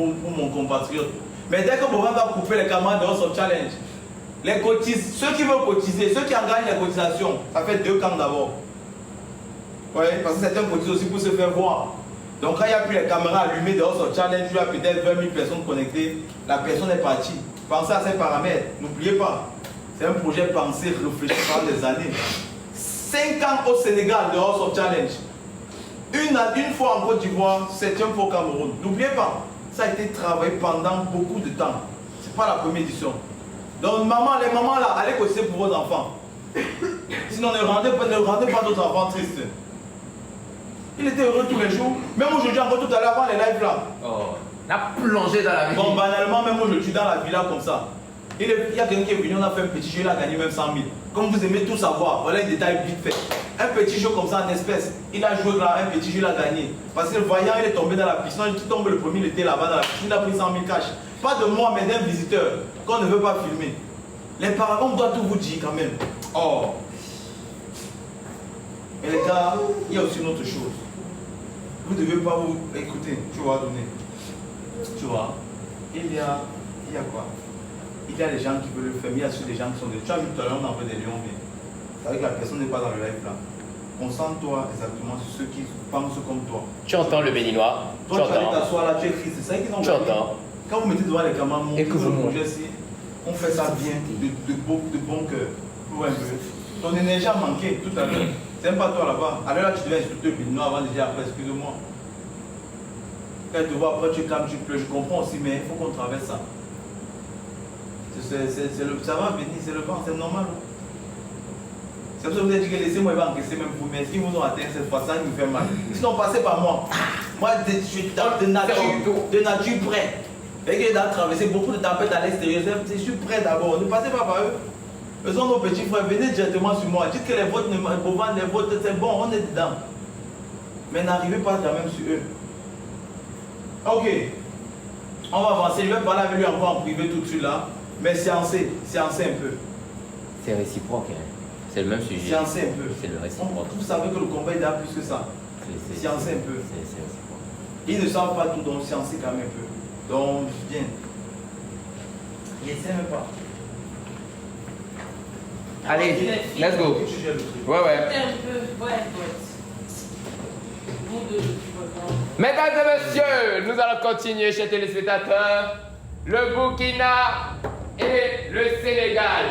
pour mon compatriote. Mais dès que Boban va couper les camarades de son challenge, ceux qui veulent cotiser, ceux qui en gagnent les cotisations, ça fait 2 camps d'abord. Oui, parce que certains cotisent aussi pour se faire voir. Donc quand il n'y a plus les caméras allumées dans son challenge, il y a peut-être 20 000 personnes connectées, la personne est partie. Pensez à ces paramètres, n'oubliez pas. C'est un projet pensé, réfléchi pendant des années. 5 ans au Sénégal dehors son challenge. Une fois en Côte d'Ivoire, 7e fois au Cameroun. N'oubliez pas, ça a été travaillé pendant beaucoup de temps. Ce n'est pas la première édition. Donc les mamans là, allez cotiser pour vos enfants. Sinon ne rendez pas d'autres enfants tristes. Il était heureux tous les jours. Même aujourd'hui, encore tout à l'heure, avant les lives là. Oh, la plongée dans la vie. Bon, banalement, même aujourd'hui, dans la villa comme ça. Il y a quelqu'un qui est venu, on a fait un petit jeu, il a gagné même 100 000. Comme vous aimez tout savoir, voilà un détail vite fait. Un petit jeu comme ça en espèces. Il a joué là, un petit jeu, il a gagné. Parce que le voyant, il est tombé dans la piscine. Il tombe le premier, il était là-bas dans la piscine, il a pris 100 000 cash. Pas de moi, mais d'un visiteur qu'on ne veut pas filmer. Les parents, on doit tout vous dire quand même. Oh. Et les gars, il y a aussi une autre chose. Vous ne devez pas vous écouter, tu vas donner. Tu vois, il y a quoi? Il y a des gens qui veulent le faire, mais il y a aussi des gens qui sont des... Tu as vu tout à l'heure, on envoie des lions, mais c'est vrai que la personne n'est pas dans le live là. Concentre-toi exactement sur ceux qui pensent comme toi. Tu entends le béninois? Toi, tu allais t'asseoir là, tu écris, c'est ça qu'ils ont. Tu entends? Quand vous mettez devant les caméras, mon projet ci, on fait ça bien, de bon cœur. Pour un peu. Ton énergie a manqué tout à l'heure. C'est même pas toi là-bas. Alors là, tu devais insulter le béninois avant de dire après, excuse-moi. Quand tu te vois après, tu calmes, tu pleures, je comprends aussi, mais il faut qu'on traverse ça. Ça va venir, c'est le vent, c'est normal. C'est pour ça que vous avez dit que laissez-moi encaisser même vous, mais s'ils vous ont atteint cette fois, ça me fait mal. Sinon, passez par moi. Moi, je suis de nature prêt. Et qu'il a traversé beaucoup de tempêtes à l'extérieur, je suis prêt d'abord. Ne passez pas par eux. Faisons nos petits frères, venez directement sur moi. Dites que les votes, les votes, c'est bon, on est dedans. Mais n'arrivez pas quand même sur eux. Ok. On va avancer. Je vais parler avec lui encore en privé tout de suite là. Mais séancez un peu. C'est réciproque, hein. C'est le même sujet. Séancez un peu. C'est le réciproque. Vous savez que le combat il a plus que ça. Séancez un peu. C'est réciproque. Ils ne savent pas tout, donc séancez quand même un peu. Donc, viens. N'essaie même pas. Allez, let's go. Ouais. Mesdames et messieurs, nous allons continuer, chers téléspectateurs. Le Burkina et le Sénégal.